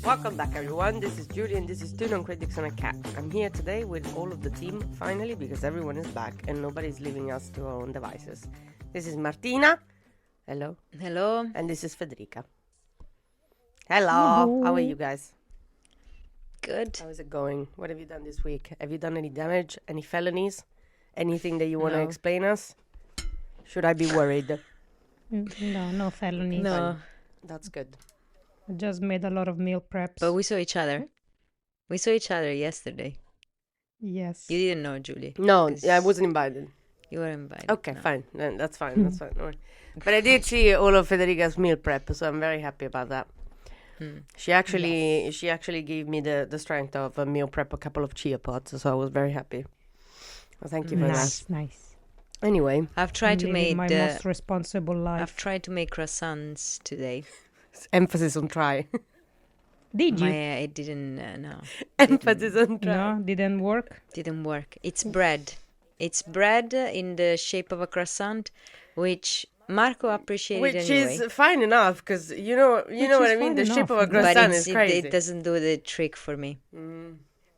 Welcome back, everyone. This is Julie, and this is Two Non-Critics and a Cat. I'm here today with all of the team, finally, because everyone is back and nobody's leaving us to our own devices. This is Martina. Hello. Hello. And this is Federica. Hello. How are you guys? Good. How is it going? What have you done this week? Have you done any damage? Any felonies? Anything that you want to explain us? Should I be worried? No felonies. No, That's good. I just made a lot of meal preps. but we saw each other. We saw each other yesterday. Yes. You didn't know, Julie. No, 'cause I wasn't invited. You were invited. Okay, no. fine. Then that's fine. That's fine. No worries. But I did see all of Federica's meal prep, so I'm very happy about that. She actually gave me the strength of a meal prep, a couple of chia pods, so I was very happy. Well, thank you for that. Nice. Anyway, I've tried to make my most responsible life. I've tried to make croissants today. emphasis on try. Did you? It didn't. No, Emphasis on try. No, didn't work. didn't work. It's bread. It's bread in the shape of a croissant, which Marco appreciated Which anyway. is fine enough, because you know what I is mean. fine The shape of a enough, but croissant is crazy. it doesn't do the trick for me.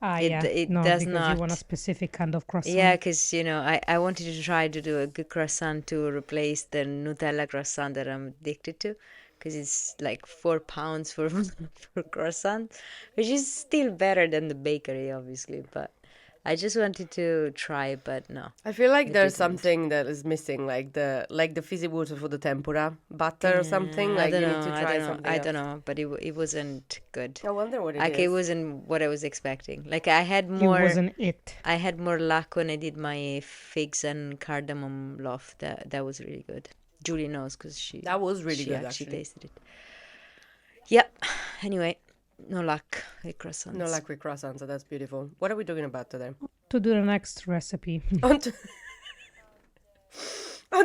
It no, does because you want a not. specific kind of croissant. Yeah, because, I wanted to try to do a good croissant to replace the Nutella croissant that I'm addicted to, because it's like £4 for croissant, which is still better than the bakery, obviously, but I just wanted to try, but no. I feel like there's didn't. something that is missing, like the fizzy water for the tempura butter or something. Like I you don't need to know, try I don't know, something I else. don't know, but it wasn't good. I wonder what it is. Like, it wasn't what I was expecting. Like, I had It more... wasn't it. I had more luck when I did my figs and cardamom loaf. That was really good. Julie knows because That was really she good, actually actually. tasted it. Yep. Anyway, no luck with croissants. No luck with croissants, so that's beautiful. What are we talking about today? To do the next recipe. On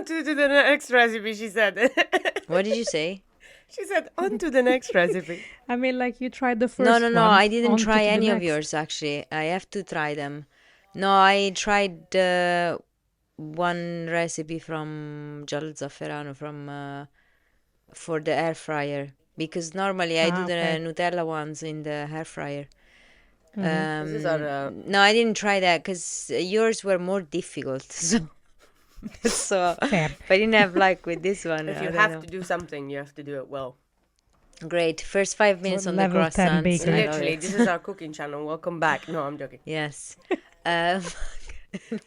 to the next recipe, she said. What did you say? She said, on to the next recipe. I mean, like, you tried the first No, one. I didn't on to try the any of next. yours, actually. I have to try them. No, I tried one recipe from Giallo Zafferano for the air fryer, because normally I do the okay. Nutella ones in the air fryer. These are, No, I didn't try that because yours were more difficult. So Fair. if I didn't have luck with this one, if I you don't have know. to do something, you have to do it well. Great. First 5 minutes on the level 10 croissants. bakery. I love Literally, it. this is our cooking channel. Welcome back. No, I'm joking. Yes. Um,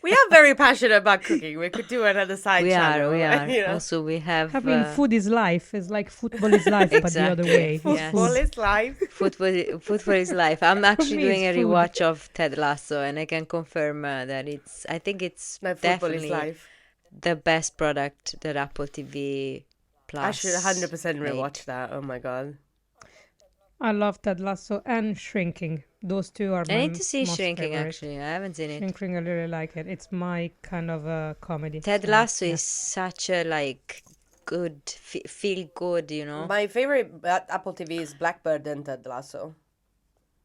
We are very passionate about cooking. We could do another side we channel. are. You know? Also, we have I mean, food is life. It's like football is life, but the other Exactly. way. Yes. Football is life. football is life. I'm actually me, doing a it's food. rewatch of Ted Lasso, and I can confirm that I think it's Like football is definitely life. the best product that Apple TV Plus I should 100% made. rewatch that. Oh my god. I love Ted Lasso and Shrinking. Those two are my I need to see most Shrinking, favorite. actually. I haven't seen it. Shrinking, I really like it. It's my kind of comedy. Ted so, Lasso yeah. is such a, like, good, feel good, you know? My favorite Apple TV is Blackbird and Ted Lasso,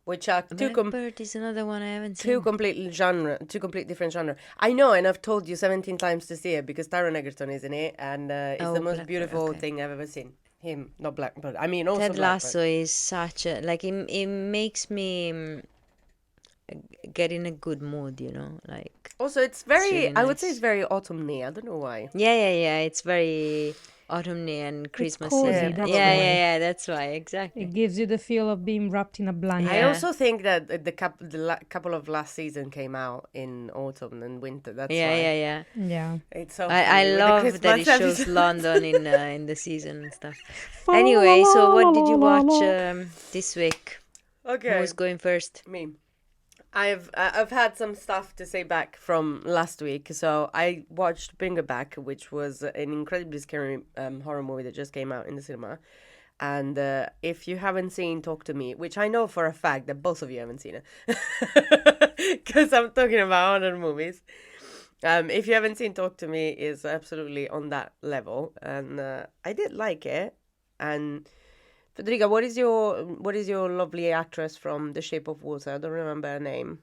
which are two Blackbird is another one I haven't seen. two complete different genre. I know, and I've told you 17 times to see it because Taron Egerton is in it, and it's Oh, the most Blackbird, beautiful okay. thing I've ever seen. Him, not Blackbird. I mean, also Ted Blackbird. Lasso is such a, like, it makes me get in a good mood, you know? Like, Also, it's very. really I would say nice. it's very autumny. I don't know why. yeah. It's very autumny and Christmassy. cozy, Yeah, that's yeah, why. yeah, that's why, exactly. It gives you the feel of being wrapped in a blanket. I Yeah. also think that couple of last season came out in autumn and winter. That's why. Yeah. Yeah. It's so I funny with the love that it Christmas shows episodes. London in the season and stuff. Anyway, so what did you watch this week? Okay. Who's going first? Me. I've had some stuff to say back from last week. So I watched Bring It Back, which was an incredibly scary horror movie that just came out in the cinema. And if you haven't seen Talk to Me, which I know for a fact that both of you haven't seen it, because I'm talking about horror movies. If you haven't seen Talk to Me, it's absolutely on that level, and I did like it. And Federica, what is your lovely actress from The Shape of Water? I don't remember her name.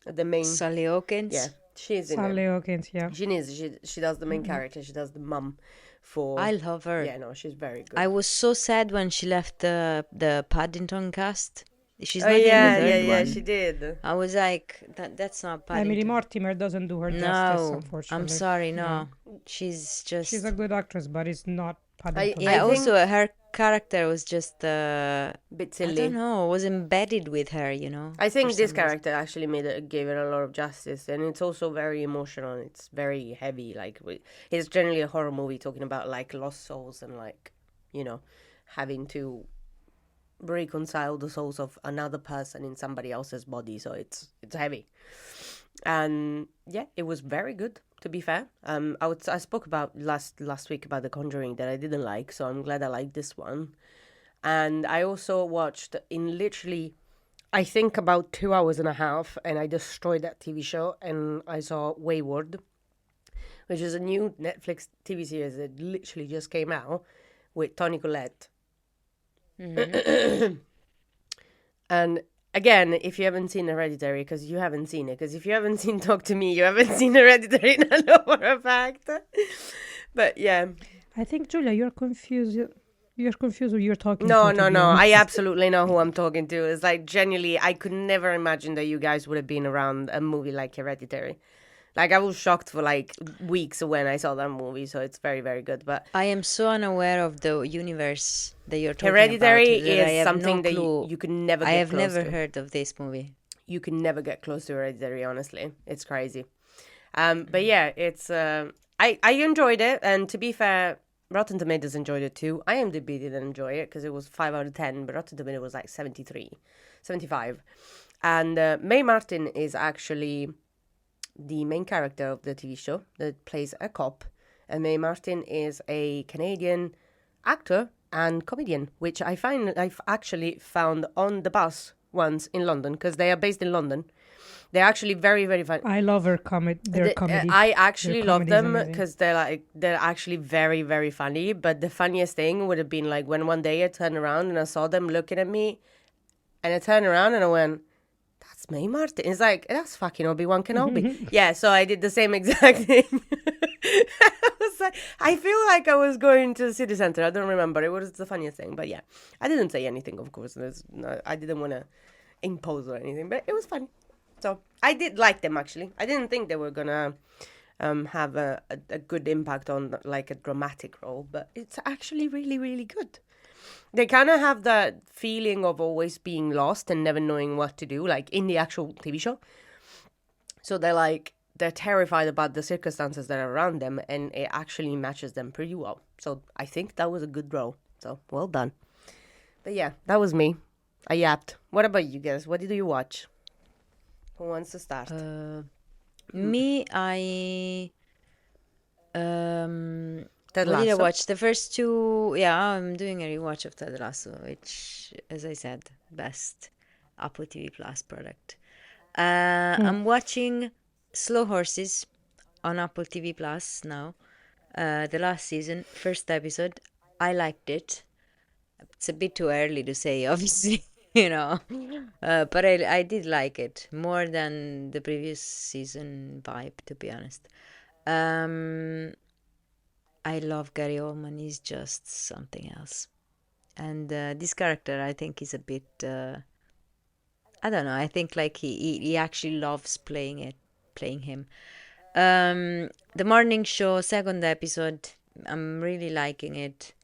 the main. Sally Yeah, Hawkins. she's in Sally it. Hawkins, yeah. She is. She does the main character. She does the mum for. I love her. Yeah, no, she's very good. I was so sad when she left the Paddington cast. She's Oh not in the yeah, third yeah, yeah. one. She did. I was like, that's not Emily Paddington. Mortimer doesn't do her justice, No, I'm unfortunately. sorry, no. She's just. She's a good actress, but it's not Paddington. Yeah, I think- also her character was just Bit I silly. don't know, was embedded with her, you know. I think for this some reason. character actually gave it a lot of justice, and it's also very emotional. It's very heavy. Like it's generally a horror movie talking about like lost souls and like, you know, having to reconcile the souls of another person in somebody else's body. So it's heavy, and yeah, it was very good. To be fair, I spoke about last week about The Conjuring that I didn't like, so I'm glad I liked this one. And I also watched in literally, I think about 2 hours and a half, and I destroyed that TV show. And I saw Wayward, which is a new Netflix TV series that literally just came out with Toni Collette. And again, if you haven't seen Hereditary, because you haven't seen it, because if you haven't seen Talk to Me, you haven't seen Hereditary, I know for a fact. But yeah. I think, Julia, you're confused. You're confused when you're talking No, to no, be no. I honest. absolutely know who I'm talking to. It's like, genuinely, I could never imagine that you guys would have been around a movie like Hereditary. Like, I was shocked for like weeks when I saw that movie, so it's very, very good. But I am so unaware of the universe that you're talking Hereditary about that I is have something no that clue. you can never I get have close never to. heard of this movie. You can never get close to Hereditary, honestly. It's crazy. But yeah, it's I enjoyed it, and to be fair, Rotten Tomatoes enjoyed it too. IMDb didn't enjoy it because it was 5 out of 10, but Rotten Tomatoes was like 73, 75. And Mae Martin is actually the main character of the TV show that plays a cop. And Mae Martin is a Canadian actor and comedian, which I've actually found on the bus once in London, because they are based in London. They're actually very, very funny. I love their comedy. I actually Their love comedy is them amazing. because they're actually very, very funny. But the funniest thing would have been like when one day I turned around and I saw them looking at me, and I turned around and I went, "That's Mae Martin." It's like, that's fucking Obi-Wan Kenobi. Yeah, so I did the same exact thing. I was like, I feel like I was going to the city center. I don't remember. It was the funniest thing. But yeah, I didn't say anything, of course. I didn't want to impose or anything, but it was funny. So I did like them, actually. I didn't think they were gonna have a good impact on like a dramatic role, but it's actually really, really good. They kind of have that feeling of always being lost and never knowing what to do, like in the actual TV show. So they're terrified about the circumstances that are around them, and it actually matches them pretty well. So I think that was a good role. So well done. But yeah, that was me. I yapped. What about you guys? What did you watch? Who wants to start? Me, I Ted what did I Lasso? watch? The first two, yeah, I'm doing a rewatch of Ted Lasso, which, as I said, best Apple TV Plus product. I'm watching Slow Horses on Apple TV Plus now. The last season, first episode. I liked it. It's a bit too early to say, obviously, you know. But I did like it more than the previous season vibe, to be honest. I love Gary Oldman. He's just something else. And this character, I think, is a bit. I don't know. I think like he actually loves playing him. The morning show, second episode. I'm really liking it.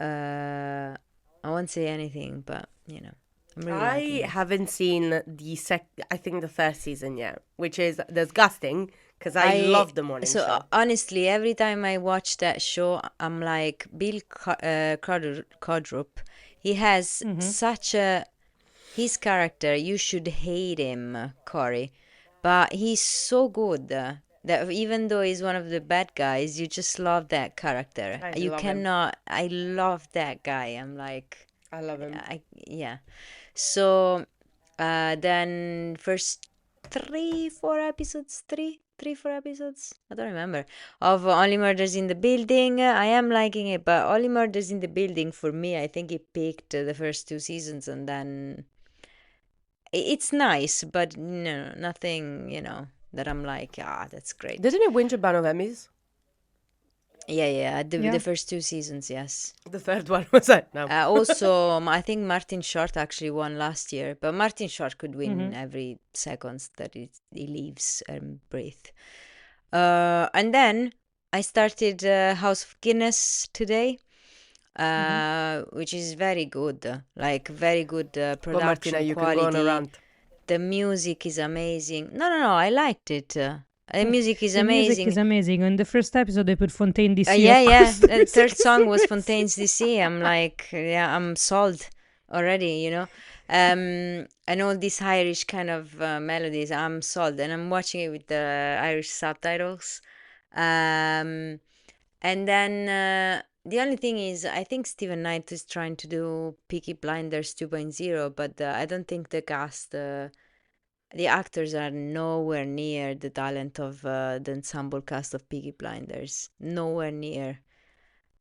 I won't say anything, but you know, I'm really liking I it. haven't seen I think the first season yet, which is disgusting because I love the morning So show. honestly, every time I watch that show, I'm like Bill Codrup. He has such a his character. You should hate him, Corey, but he's so good that even though he's one of the bad guys, you just love that character. I You love him. cannot. I love that guy. I'm like. I love him. Yeah. So then first 4 episodes, I don't remember, of Only Murders in the Building. I am liking it, but Only Murders in the Building, for me, I think it peaked the first two seasons, and then it's nice, but no, nothing, that I'm like, that's great. Didn't it win a bunch of Emmys? Yeah, the Yeah. first 2 seasons, yes. The third one was that? No. Also, I think Martin Short actually won last year, but Martin Short could win every second that he leaves and breathe. And then I started House of Guinness today, which is very good, like very good Go, production Martina, you can go on quality. around. The music is amazing. No, I liked it. The music is The music is amazing. amazing. In the first episode, they put Fontaine DC. Yeah. The third song was Fontaine's DC. I'm like, yeah, I'm sold already, and all these Irish kind of melodies. I'm sold, and I'm watching it with the Irish subtitles. And then the only thing is, I think Stephen Knight is trying to do Peaky Blinders 2.0, but I don't think the cast, the actors are nowhere near the talent of the ensemble cast of Peaky Blinders. Nowhere near.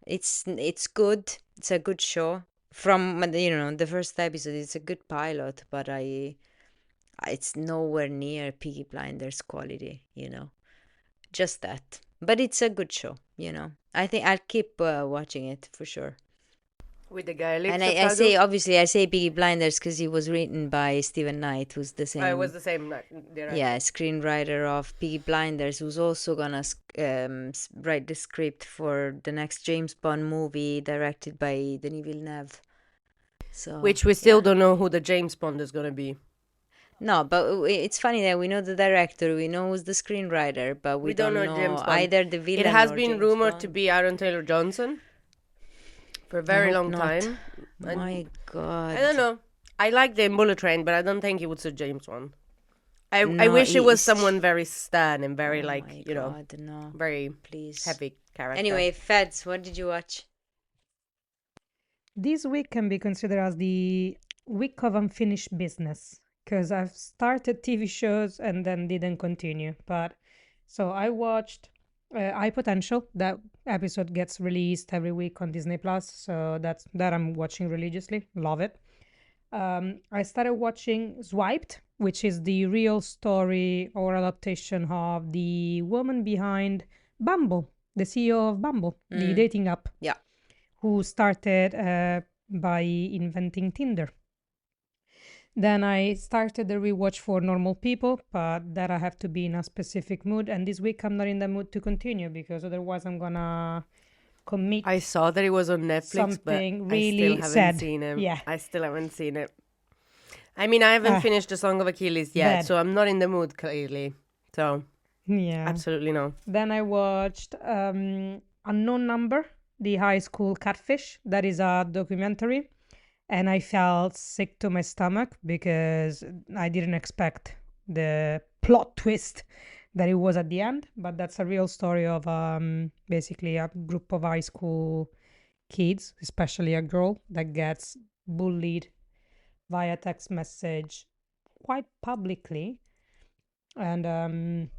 It's good. It's a good show. From the first episode, it's a good pilot, but it's nowhere near Peaky Blinders quality. Just that. But it's a good show. I think I'll keep watching it for sure. With the guy. And I say Peaky Blinders because it was written by Stephen Knight, who's the same. It was the same. Yeah, screenwriter of Peaky Blinders, who's also gonna write the script for the next James Bond movie directed by Denis Villeneuve. So, which we still don't know who the James Bond is gonna be. No, but it's funny that we know the director, we know who's the screenwriter, but we don't know James Bond. either the villain. It has or been James rumored Bond. to be Aaron Taylor Johnson for a very long time. My God. I don't know. I like the Bullet Train, but I don't think it would suit James Bond. I No, wish it was it's- someone very stern and very Oh my God, no. very Please. heavy character. Anyway, Feds, what did you watch? This week can be considered as the week of unfinished business because I've started TV shows and then didn't continue. But so I watched High Potential. That episode gets released every week on Disney Plus, so that I'm watching religiously. Love it. I started watching Swiped, which is the real story or adaptation of the woman behind Bumble, the CEO of Bumble, the dating app. Yeah. Who started by inventing Tinder. Then I started the rewatch for Normal People, but that I have to be in a specific mood. And this week I'm not in the mood to continue because otherwise I'm gonna commit. I saw that it was on Netflix, something but really I still sad. haven't seen it. Yeah. I still haven't seen it. I mean, I haven't finished The Song of Achilles yet, bad. so I'm not in the mood clearly. So Yeah. absolutely no. Then I watched Unknown Number, the high school catfish. That is a documentary. And I felt sick to my stomach because I didn't expect the plot twist that it was at the end. But that's a real story of basically a group of high school kids, especially a girl, that gets bullied via text message quite publicly. And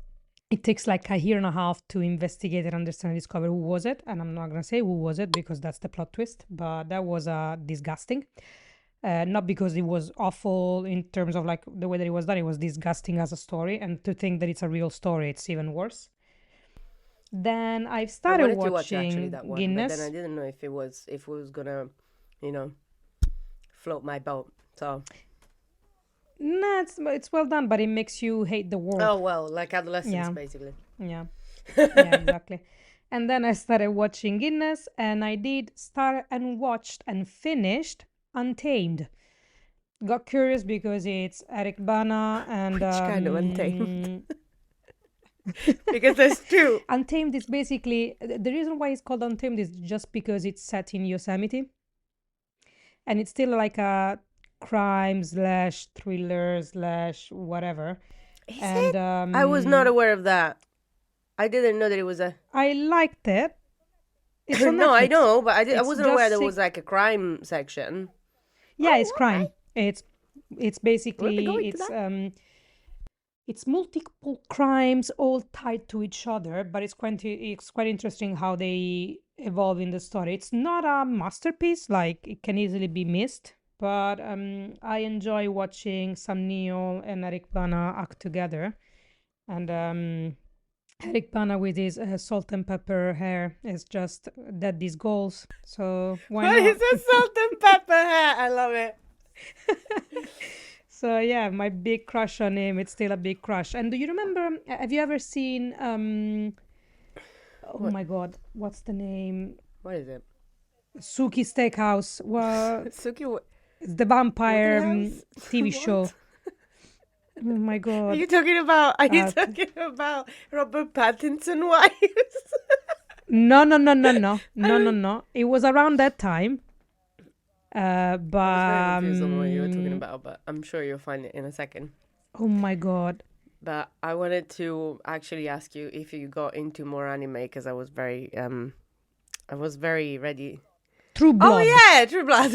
it takes like a year and a half to investigate and understand and discover who was it. And I'm not going to say who was it because that's the plot twist. But that was disgusting. Not because it was awful in terms of like the way that it was done. It was disgusting as a story. And to think that it's a real story, it's even worse. Then I've I started wanted to watch actually watching that one, Guinness. but then I didn't know if it was gonna, float my boat. So Nah, it's well done, but it makes you hate the world. oh well, like Adolescence Yeah. basically. Yeah. Yeah, exactly. And then I started watching Guinness, and I did start and watched and finished Untamed. Got curious because it's Eric Bana and Which kind of Untamed? um, Because there's two. Untamed is basically the reason why it's called Untamed is just because it's set in Yosemite, and it's still like a crime slash thriller slash whatever. Is And it? I was not aware of that. I didn't know that it was a. I liked it. It's on No, I Netflix. know, but I It's wasn't aware just there was like a crime section. Yeah, it's crime. It's basically go into it's multiple crimes all tied to each other, but it's quite interesting how they evolve in the story. It's not a masterpiece, like it can easily be missed, but I enjoy watching Sam Neill and Eric Bana act together. And Eric Bana with his salt and pepper hair is just daddy's goals. So why What is not? a salt and pepper hair? I love it. So yeah, my big crush on him. It's still a big crush. And do you remember? Have you ever seen? Oh What? my God, what's the name? What is it? Suki Steakhouse. Well, Suki, what? it's the vampire House? TV What? show. Oh my Are God. you talking about? Are you Uh, talking about Robert Pattinson wives? No, no, no, no, no, no, no, no. It was around that time. I was very But confused on what you were talking about, but I'm sure you'll find it in a second. oh my God. But I wanted to actually ask you if you got into more anime because I was very ready. True Oh Blood. yeah, True Blood.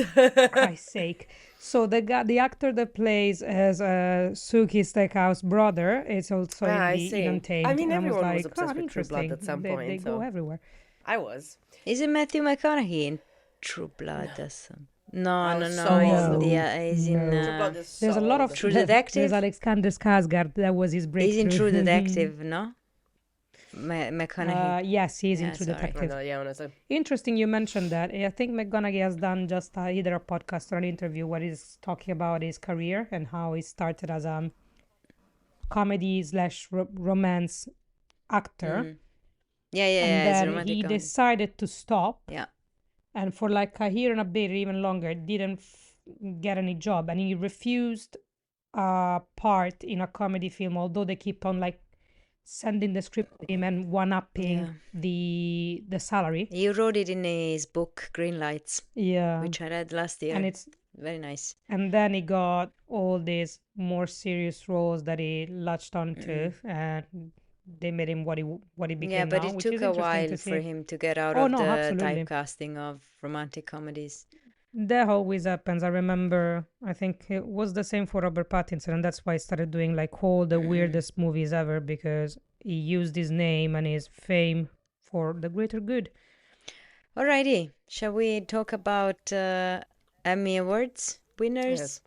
Christ's sake. So the actor that plays as Suki Steakhouse brother is also Ah, I in the see. Untamed. I mean, And I was everyone was like, obsessed oh, with True Blood interesting. at some They point, go so everywhere. I was. Is it Matthew McConaughey in True Blood? No, I no, was no. so He's, old. yeah, he's in. No. True Blood is There's so a lot of old. True There's Detective? Alexander Skarsgård. That was his He's breakthrough. in True Detective, no? McConaughey. Yes, he is in Yeah, True sorry. I Detective. know, yeah, honestly. Interesting you mentioned that. I think McGonaghy has done just either a podcast or an interview where he's talking about his career and how he started as a comedy slash romance actor. Yeah, And it's a then romantic he comedy. decided to stop. Yeah. And for like a year and a bit, even longer, didn't get any job. And he refused a part in a comedy film, although they keep on like sending the script to him and one-upping the salary. He wrote it in his book Green Lights, Yeah. which I read last year. And it's very nice. And then he got all these more serious roles that he latched onto, and they made him what he became Yeah, but now, it which took is a interesting while to for see. him to get out Oh, of no, the absolutely. typecasting of romantic comedies. That always happens. I remember, I think it was the same for Robert Pattinson, and that's why he started doing like all the weirdest movies ever, because he used his name and his fame for the greater good. Alrighty, shall we talk about Emmy Awards winners? Yes.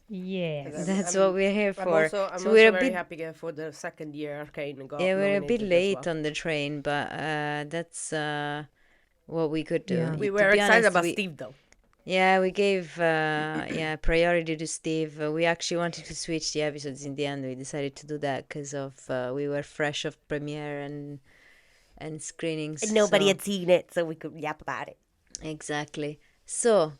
Yes. That's what we're here I'm for. also, So we're a very bit, happy for the second year Arcane got yeah, we're a bit nominated as late well. on the train, but that's what we could do. Yeah. We To were be excited honest, about Steve though. Yeah, we gave priority to Steve. We actually wanted to switch the episodes in the end. We decided to do that because of we were fresh off premiere and screenings. And nobody so- had seen it, so we could yap about it. Exactly. So,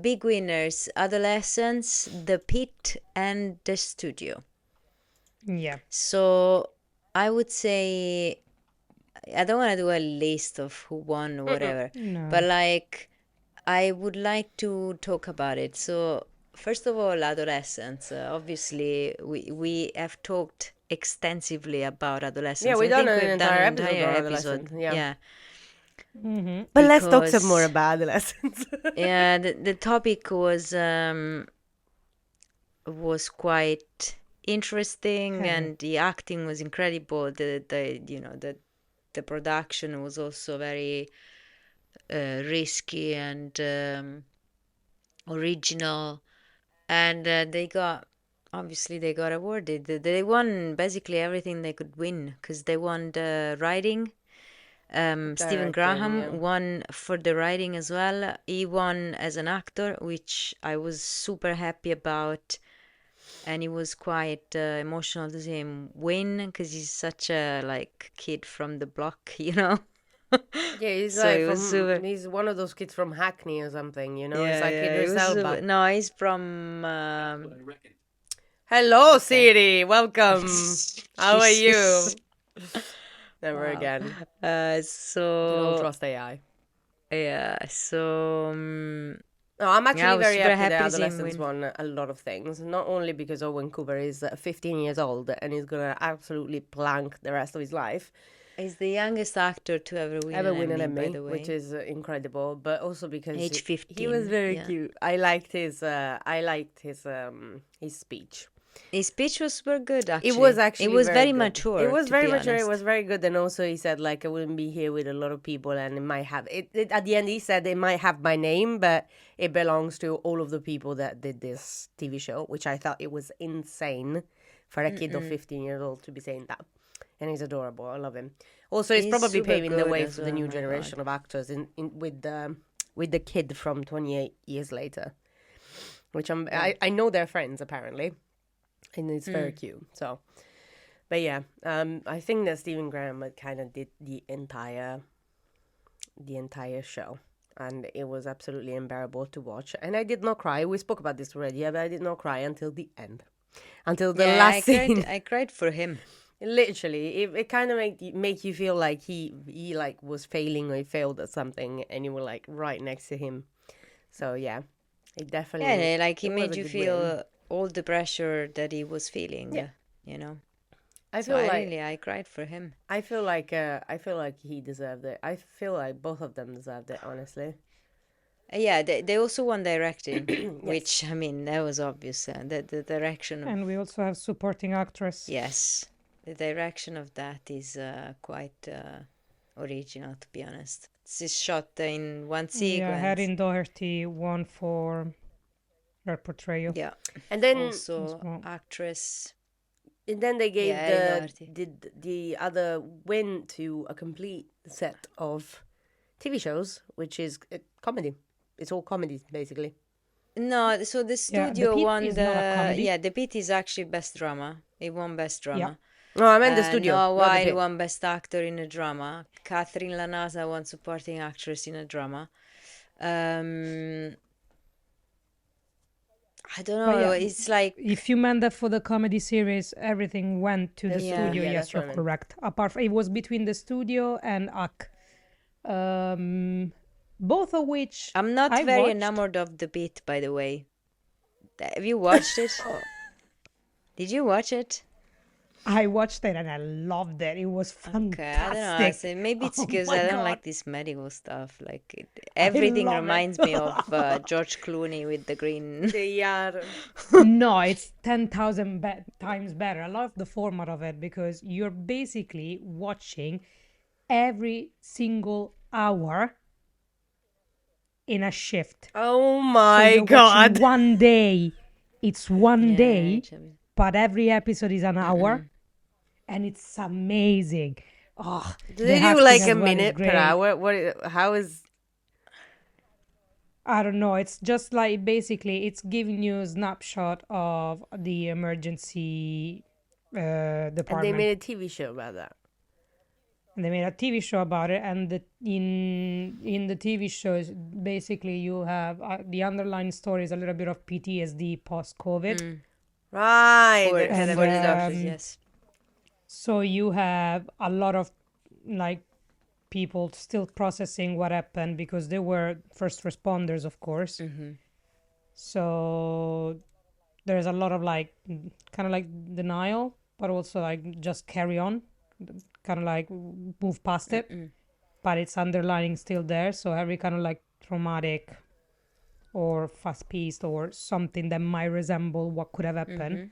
big winners: Adolescence, the Pitt, and the Studio. Yeah. So I would say I don't want to do a list of who won or whatever, No. but like I would like to talk about it. So first of all, Adolescence. Obviously, we have talked extensively about Adolescence. Yeah, we've I done think an we've done entire an episode entire on episode. Adolescence, yeah. Mm-hmm. But let's talk some Because- more about Adolescence. Yeah, the topic was quite interesting, Heavy. and the acting was incredible. The production was also very risky and original, and they got awarded. They won basically everything they could win because they won the writing. Stephen Directing, Graham yeah. won for the writing as well. He won as an actor, which I was super happy about, and it was quite emotional to see him win because he's such a like kid from the block, you know. Yeah, he's So like it was super- he's one of those kids from Hackney or something, you know? It's Yeah, like yeah, it Idris was Elba. super- No, he's from. Hello, Siri. Welcome. How are you? Jesus. Never again. Don't So trust AI. yeah, so No, I'm I actually was very super happy that happy to see him Adolescence won a lot of things. Not only because Owen Cooper is 15 years old and he's gonna absolutely plank the rest of his life, he's the youngest actor to ever win an Emmy, by the way. which is incredible, but also because Age he was 15, very yeah. cute. I liked his speech. His speech was super good, actually. It was actually It was very very good. mature. It was to very be mature. It honest. was very good, and also he said like I wouldn't be here with a lot of people, and it might have it. At the end, he said it might have my name, but it belongs to all of the people that did this TV show, which I thought it was insane for a kid of 15 years old to be saying that. And he's adorable. I love him. Also, he's He's probably super paving the good way as for the well, new my generation of actors with the kid from 28 years later, which I know they're friends apparently, and it's very cute. So, but yeah, I think that Stephen Graham kind of did the entire show, and it was absolutely unbearable to watch. And I did not cry. We spoke about this already, but I did not cry until the end, until the last scene. I cried for him. Literally, it kind of make you feel like he like was failing or he failed at something, and you were like right next to him. So yeah, it definitely. Yeah, like he it was made a you good feel win. all the pressure that he was feeling. Yeah. You know. I So feel I like really I cried for him. I feel like he deserved it. I feel like both of them deserved it, honestly. Yeah, they also won directing, which I mean that was obvious. The direction of And we also have supporting actress. yes, the direction of that is quite original, to be honest. It's shot in one Yeah, sequence. Erin Doherty won for her portrayal. Yeah. And then Also, well. actress. they gave Yeah, Erin Doherty. the other win to a complete set of TV shows, which is comedy. It's all comedy basically. No, so the studio Pitt won is not a comedy. yeah, the Pitt is actually best drama. It won best drama. No, I meant the studio. Noah not the Wyle Pit. won best actor in a drama. Catherine Lanasa won supporting actress in a drama. I don't know. yeah, It's like If you meant that for the comedy series, everything went to the Yeah, studio. yeah, Yes, that's what I you're meant. correct. Apart from, it was between the studio and AK. Both of which I'm not I very watched. enamored of the Beat, by the way. Have you watched it? Did you watch it? I watched it and I loved it. It was fantastic. Okay, I don't know. I say maybe it's Oh because my I don't God. like this medical stuff. Like everything love it. reminds me of George Clooney with the green. They are. No, it's 10,000 times better. I love the format of it because you're basically watching every single hour in a shift. Oh So my you're god! watching one day. It's one Yeah, day, actually. but every episode is an hour, and it's amazing. Oh, Do the they do acting like as a well is minute per great. hour? How is? I don't know. It's just like basically it's giving you a snapshot of the emergency And they department. made a TV show about that. And they made a TV show about it, and in the TV shows, basically you have the underlying story is a little bit of PTSD post COVID. Right. For, okay, that for the makes sense. doctors, yes. So you have a lot of like people still processing what happened because they were first responders, of course. So there's a lot of like kind of like denial, but also like just carry on, kind of like move past it, but it's underlying still there. So every kind of like traumatic or fast-paced or something that might resemble what could have happened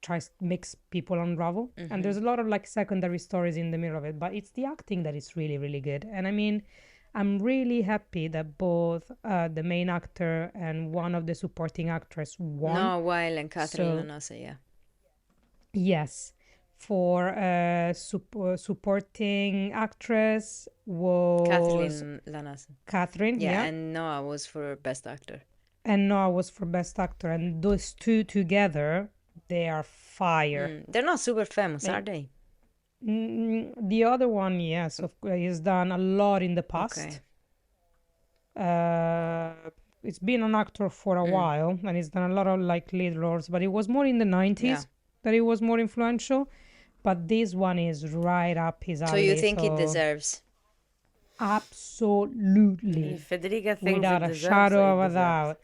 tries makes people unravel. And there's a lot of like secondary stories in the middle of it, but it's the acting that is really, really good. And I mean, I'm really happy that both the main actor and one of the supporting actors won. Noah Wyle and Catherine So- Lanasa, yeah. Yes. For supporting actress was Kathleen Lanasa. Catherine, Yeah, yeah. and Noah was for best actor. And Noah was for best actor. And those two together, they are fire. They're not super famous, are they? The other one, yes, he's done a lot in the past. It's been an actor for a while, and he's done a lot of like lead roles, but it was more in the 90s that he was more influential. But this one is right up his alley. So you think it deserves? Absolutely. If Federica thinks Without it a deserves shadow it, of a deserves. doubt.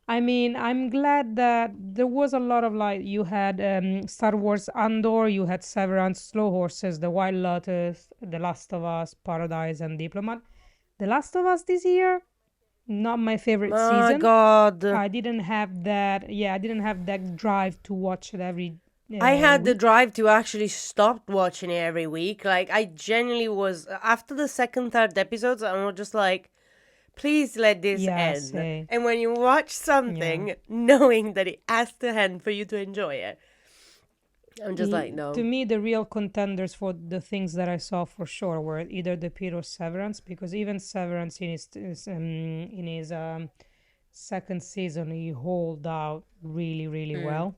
I mean, I'm glad that there was a lot of like, you had Star Wars Andor, you had Severance, Slow Horses, The White Lotus, The Last of Us, Paradise, and Diplomat. The Last of Us this year, not my favorite My season. God. I didn't have that. Yeah, I didn't have that drive to watch it every I had the week. drive to actually stop watching it every week. Like, I genuinely was, after the second, third episodes, I was just like, please let this Yeah, end. say. And when you watch something, knowing that it has to end for you to enjoy it, I'm just like, no. To me, the real contenders for the things that I saw for sure were either the Pitt or Severance, because even Severance in his second season he hold out really, really well.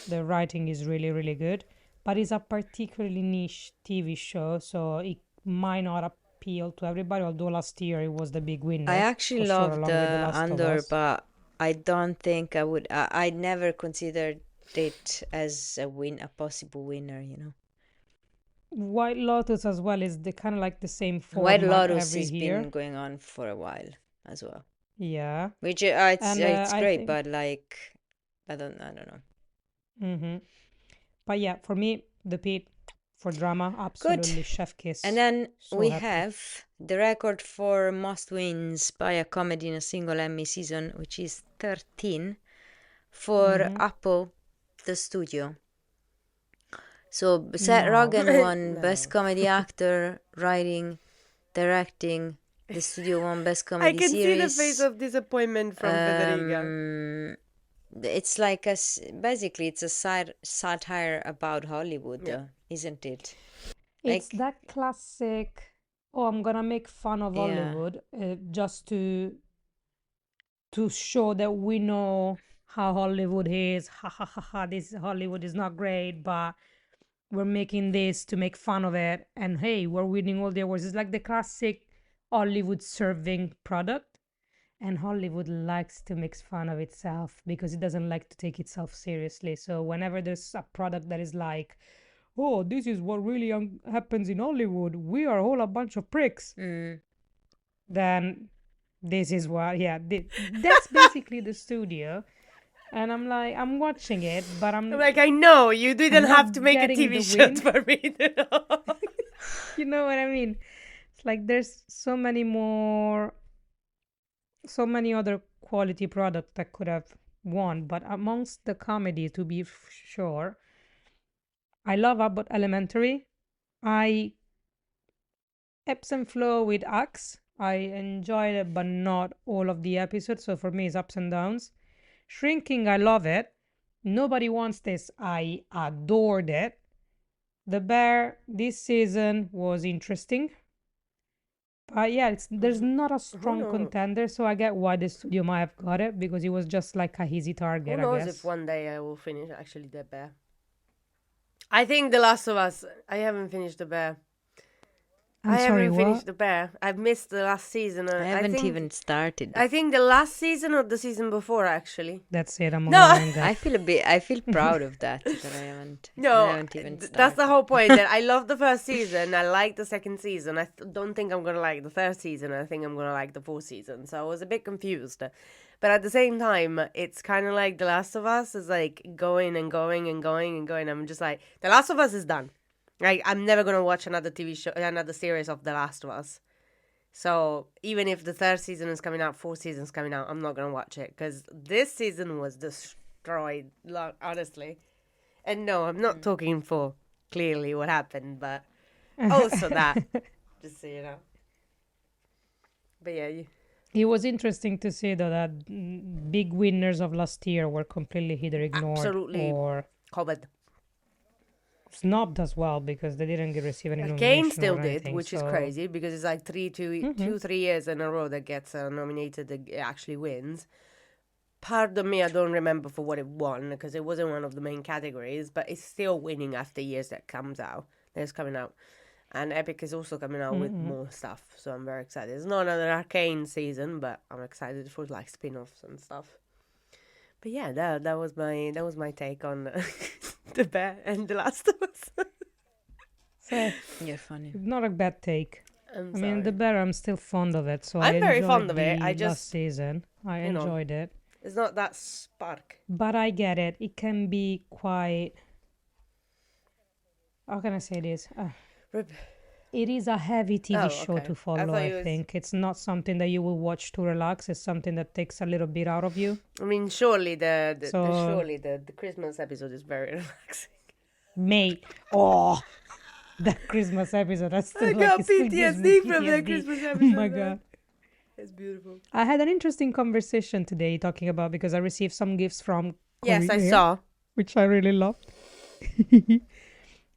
The writing is really, really good, but it's a particularly niche TV show, so it might not appeal to everybody. Although last year it was the big winner, I actually for sure, love along with The the Last of Andor, Us. but I don't think I would. I never considered it as a possible winner. White Lotus as well is the kind of like the same White format Lotus every has year. been going on for a while as well, Yeah, which and it's I great, think. but like I don't know. Mm-hmm. But yeah, for me, the Pitt for drama, Good. absolutely chef kiss. And then So we happy. have the record for most wins by a comedy in a single Emmy season, which is 13 for Apple, the studio. So Seth No. Rogen won No. Best Comedy Actor, Writing, Directing. The studio won Best I Comedy can see the Series. face of disappointment from Federica. It's like basically it's a satire about Hollywood, Yeah. isn't it? It's Like, that classic, oh, I'm gonna make fun of Yeah. Hollywood just to show that we know how Hollywood is. Ha ha ha ha, this Hollywood is not great, but we're making this to make fun of it. And hey, we're winning all the awards. It's like the classic Hollywood serving product. And Hollywood likes to make fun of itself because it doesn't like to take itself seriously. So whenever there's a product that is like, oh, this is what really happens in Hollywood, we are all a bunch of pricks, then this is what, yeah, that's basically the studio. And I'm like, I'm watching it, but I'm like, I know you didn't not have to make a getting TV the show win. for me to know. You know what I mean? It's like there's so many other quality products that could have won, but amongst the comedy, to be sure, I love Abbott Elementary. I ebbs and flow with Axe. I enjoyed it, but not all of the episodes. So for me, it's ups and downs. Shrinking, I love it. Nobody Wants This, I adored it. The Bear this season was interesting. But yeah, there's not a strong knows? contender, so I get why the studio might have got it because it was just like a easy Who target, I knows guess. if one day I will finish actually The Bear. I think The Last of Us. I haven't finished The Bear. I'm sorry, haven't what? finished The Bear. I've missed the last season. I haven't think, even started. I think the last season or the season before, actually. That's it. I'm No! allowing that. I feel proud of that I haven't. I No, haven't even started. that's the whole point. That I love the first season. I like the second season. I don't think I'm gonna like the third season. I think I'm gonna like the fourth season. So I was a bit confused. But at the same time, it's kind of like The Last of Us is like going and going and going and going. I'm just like, The Last of Us is done. Like, I'm never gonna watch another TV show, another series of The Last of Us. So even if the third season is coming out, fourth season is coming out, I'm not gonna watch it because this season was destroyed, honestly. And no, I'm not talking for clearly what happened, but also that, just so you know. But yeah, It was interesting to see though that big winners of last year were completely either ignored absolutely or covered. snubbed as well because they didn't receive any nomination. Kane still or did, anything, which is so- crazy because it's like 3 years in a row that gets nominated that actually wins. Pardon me, I don't remember for what it won because it wasn't one of the main categories, but it's still winning after years that is coming out. And Epic is also coming out with more stuff, so I'm very excited. It's not another Arcane season, but I'm excited for like spin-offs and stuff. But yeah, that was my take on The Bear and The Last of Us. So, You're funny. not a bad take. I mean, sorry. The Bear, I'm still fond of it, so I'm I very enjoyed fond of it. I the just, last season. I you know. enjoyed it. It's not that spark. But I get it. It can be quite. How can I say this? it is a heavy TV show okay. to I follow, thought I it was. think. It's not something that you will watch to relax. It's something that takes a little bit out of you. I mean, surely So, the Christmas episode is very relaxing. May. Oh, that Christmas episode, that's I still got it still gives me PTSD from that PTSD. Christmas Oh episode. my man. God. It's beautiful. I had an interesting conversation today talking about because I received some gifts from Yes, I Korea, saw. which I really loved.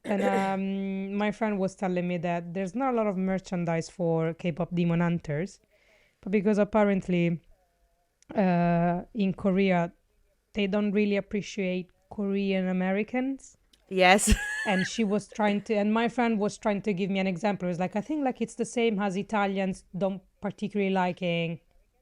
And my friend was telling me that there's not a lot of merchandise for K-pop Demon Hunters, but because apparently in Korea they don't really appreciate Korean Americans. Yes. And she was trying to, and my friend was trying to give me an example. It was like, I think like it's the same as Italians don't particularly liking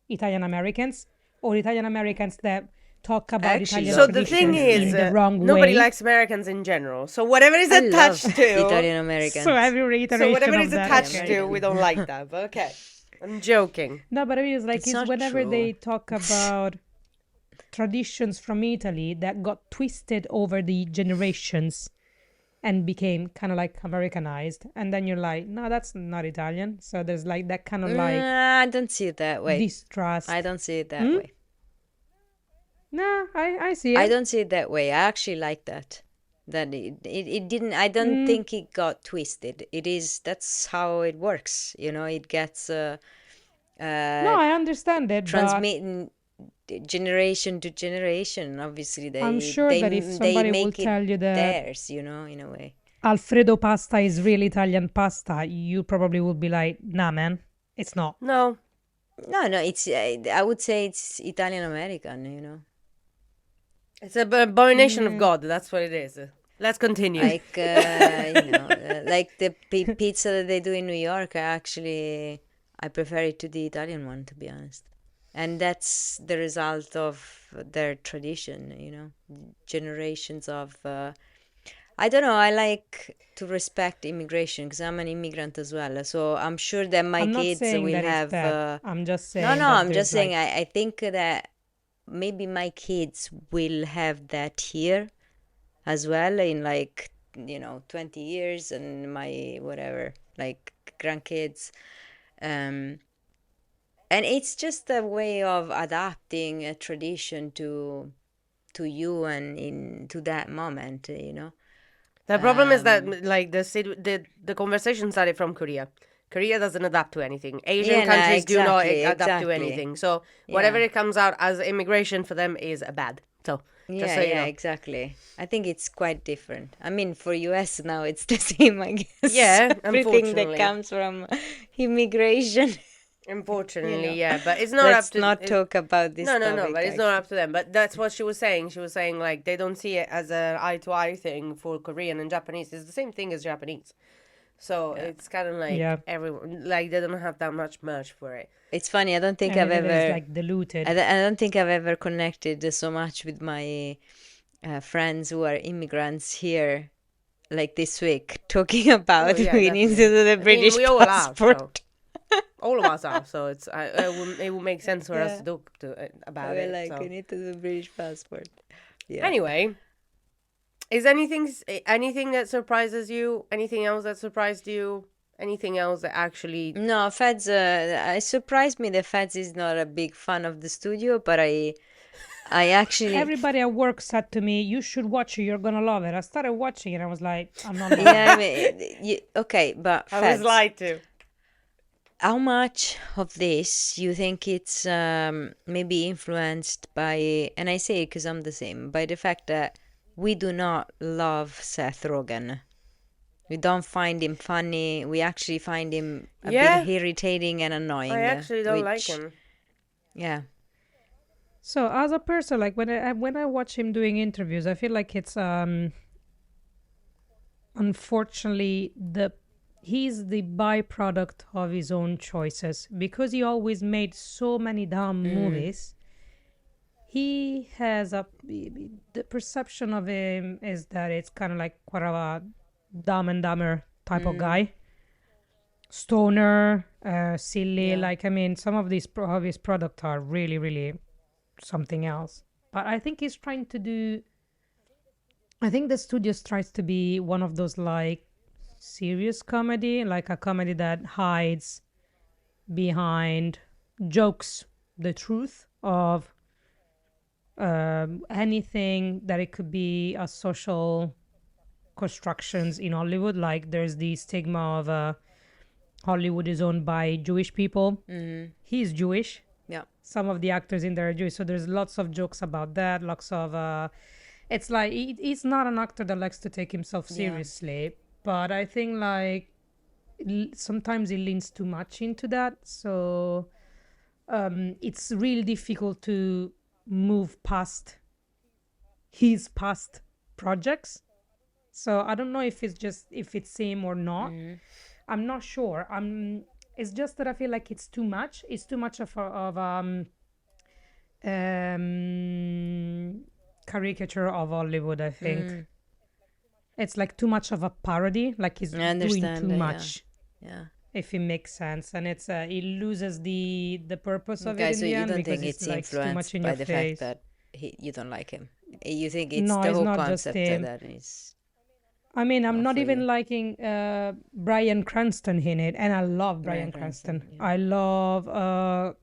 Italian Americans, or Italian Americans that talk about Actually, Italian So the thing traditions is, in the wrong nobody way. likes Americans in general. So whatever is I love attached to Italian Americans. So every reiteration So whatever of is that, attached okay. to, we don't like that. But okay, I'm joking. No, but I mean, it's like It's it's not whenever true. they talk about traditions from Italy that got twisted over the generations and became kind of like Americanized, and then you're like, no, that's not Italian. So there's like that kind of like I don't see it that way. distrust. I don't see it that Hmm? way. No, I see it. I don't see it that way. I actually like that. That it didn't. I don't think it got twisted. It is. That's how it works. You know, it gets No, I understand it, but transmitting generation to generation. Obviously, I'm sure that if they somebody will make it tell you that theirs. You know, in a way. Alfredo pasta is real Italian pasta, you probably would be like, nah, man, it's not. No, No. It's. I would say it's Italian American. You know. it's an abomination of God. That's what it is. Let's continue. Like like the pizza that they do in New York. I prefer it to the Italian one, to be honest. And that's the result of their tradition, you know, generations of. I don't know. I like to respect immigration because I'm an immigrant as well. So I'm sure that my I'm not kids saying will that have. it's bad. I'm just saying. No, that I'm there's just saying. like, I think that maybe my kids will have that here as well in like 20 years, and my whatever, like grandkids, and it's just a way of adapting a tradition to you and into that moment, you know. The problem is that like the conversation started from Korea. Korea doesn't adapt to anything. Asian Yeah, no, countries do not adapt to exactly. anything. So whatever Yeah. it comes out as immigration for them is bad. So just so you know. Exactly. I think it's quite different. I mean, for US now it's the same, I guess. Yeah, Everything that unfortunately. comes from immigration. Unfortunately, You know. yeah, but it's not Let's up to not talk about this No, topic, but it's not up to them. But that's what she was saying. She was saying like they don't see it as a eye to eye thing for Korean and Japanese. It's the same thing as Japanese. So it's kind of like Yeah. everyone like they don't have that much merch for it. It's funny. I don't think and I've it is ever. like diluted. I don't think I've ever connected so much with my friends who are immigrants here, like this week, talking about yeah, we need to definitely. do the I mean, British we all have, passport. All of us are. So it's it will make sense for us to talk about We're it. like, So. we need to do the British passport. Yeah. Anyway, is anything that surprises you? Anything else that surprised you? Anything else that actually? No, Feds. It surprised me that Feds is not a big fan of the studio, but I actually. Everybody at work said to me, you should watch it, you're gonna love it. I started watching it, I was like, I'm not loving Yeah, it. I mean, okay, but I was Feds. lied to. How much of this you think it's maybe influenced by, and I say it because I'm the same, by the fact that we do not love Seth Rogen. We don't find him funny. We actually find him a Yeah. bit irritating and annoying. I actually don't like which- him. Yeah. So as a person, like when I watch him doing interviews, I feel like it's unfortunately he's the byproduct of his own choices because he always made so many dumb movies. He has the perception of him is that it's kind of like quite a Dumb and Dumber type of guy, stoner, silly. Yeah. Like I mean, some of of his products are really, really something else. But I think he's trying to do. I think the studios tries to be one of those like serious comedy, like a comedy that hides behind jokes the truth of anything that it could be a social constructions in Hollywood. Like there's the stigma of Hollywood is owned by Jewish people. He's Jewish. Yeah. Some of the actors in there are Jewish, so there's lots of jokes about that. Lots of it's like he's not an actor that likes to take himself seriously, but I think like sometimes he leans too much into that. So it's really difficult to move past his past projects. So I don't know if it's him or not. I'm not sure. It's just that I feel like it's too much. It's too much of caricature of Hollywood, I think. It's like too much of a parody. Like he's doing too much. Yeah. If it makes sense, and it loses the purpose of Okay, it in so the you end don't because think it's like too much influenced in by your the face. fact that you don't like him? You think it's No, the it's whole not just concept him. that is... I mean, I'm Not not for even you. liking Bryan Cranston in it, and I love Bryan Bryan Cranston, Cranston. yeah. I love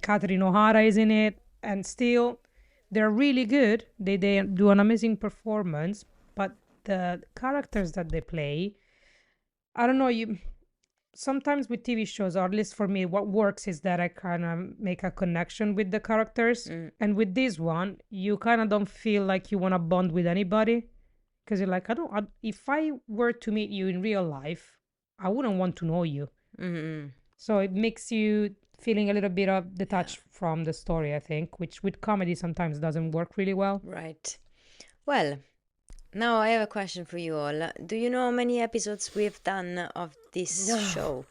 Catherine O'Hara is in it, and still, they're really good. They do an amazing performance, but the characters that they play, I don't know. Sometimes with TV shows, or at least for me, what works is that I kind of make a connection with the characters, and with this one, you kind of don't feel like you want to bond with anybody. Because you're like, if I were to meet you in real life, I wouldn't want to know you. So it makes you feeling a little bit of detached from the story, I think, which with comedy sometimes doesn't work really well. Right. Well, now I have a question for you all. Do you know how many episodes we've done of this show?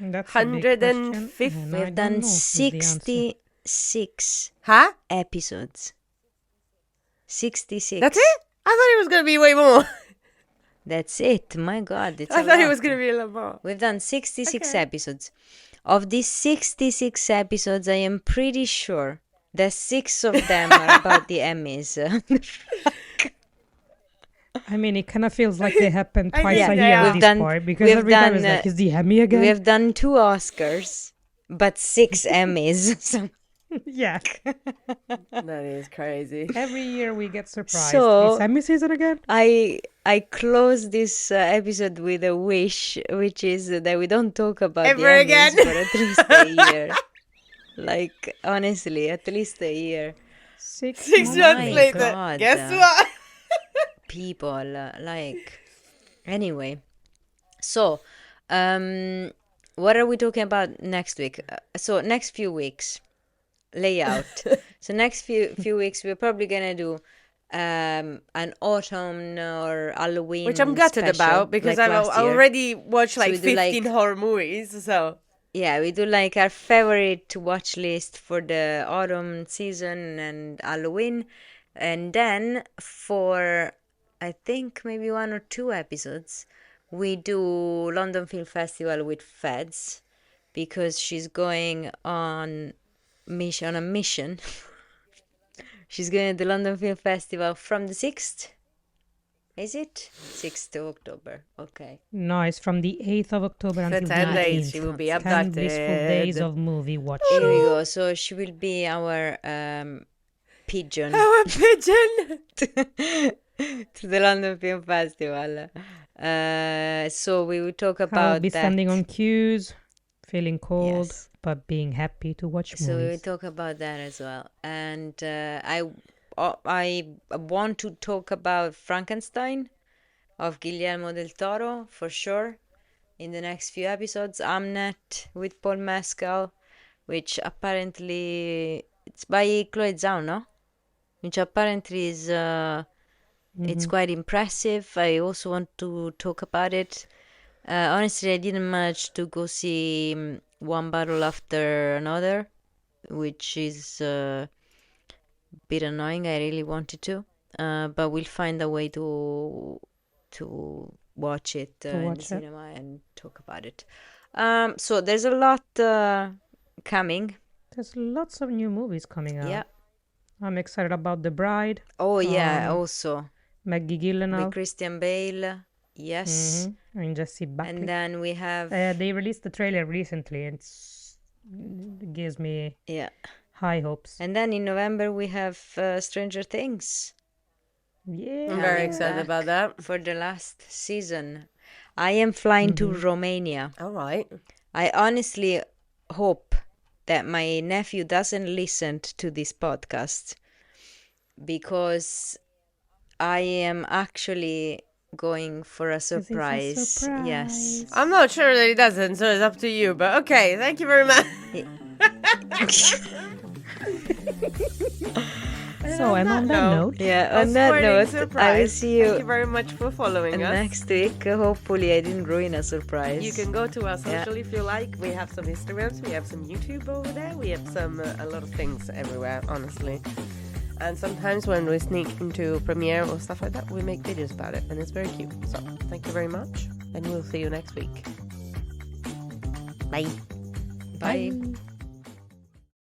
That's a big question. 150. And I We've don't done know is the answer. 66 Huh? episodes. 66. That's it? I thought it was going to be way more. That's it. My God, it's I a thought it lot. was going to be a lot more. We've done 66 Okay. episodes. Of these 66 episodes, I am pretty sure that 6 of them are about the Emmys. I mean, it kind of feels like they happen I twice think a they year are. at We've this done- point, because we've every time it's done, like, is the Emmy again? We have done 2 Oscars, but 6 Emmys. So- Yeah. That is crazy. Every year we get surprised. So- It's Emmy season again? I close this episode with a wish, which is that we don't talk about Ever the Emmys again. for at least a year. Like, honestly, at least a year. 6 6 months months my later. God. Guess what? People, like... Anyway. So, what are we talking about next week? So, next few weeks. Layout. So, next few weeks, we're probably gonna do an autumn or Halloween Which I'm gutted special, about because like I've last year. already watched So like we do, 15 like- horror movies. So Yeah, we do like our favorite to watch list for the autumn season and Halloween. And then for, I think, maybe 1 or 2 episodes, we do London Film Festival with Feds because she's going on a mission. She's going to the London Film Festival from the 6th. Is it? 6th of October. Okay. No, it's from the 8th of October for until 10 the days 18th. she will be 10 abducted. blissful days of movie watching. Here we go. So she will be our pigeon Our pigeon. to the London Film Festival. So we will talk I will about be that. standing on queues, feeling cold, Yes. but being happy to watch So we will movies. talk about that as well. And I want to talk about Frankenstein of Guillermo del Toro for sure in the next few episodes. Amnet with Paul Mescal, which apparently it's by Chloe Zhao, no? Which apparently is it's quite impressive. I also want to talk about it. Honestly, I didn't manage to go see One Battle After Another, which is a bit annoying. I really wanted to, but we'll find a way to watch it in the watch it. cinema and talk about it. So there's a lot coming. There's lots of new movies coming out. Yeah. I'm excited about The Bride. Oh yeah. Also, Maggie with Gyllenhaal. Christian Bale. Yes. And Jesse Buckley. And then we have They released the trailer recently, and it gives me high hopes. And then in November we have Stranger Things. Yeah, I'm very excited about that. For the last season. I am flying to Romania. All right. I honestly hope that my nephew doesn't listen to this podcast, because I am actually going for a surprise. Yes. I'm not sure that it doesn't, so it's up to you. But okay, thank you very much. So, and on that note, on that note, I will see you. Thank you very much for following us. Next week. Hopefully, I didn't ruin a surprise. You can go to our social if you like. We have some Instagrams, we have some YouTube over there, we have some a lot of things everywhere, honestly. And sometimes when we sneak into premiere or stuff like that, we make videos about it, and it's very cute. So thank you very much, and we'll see you next week. Bye. Bye.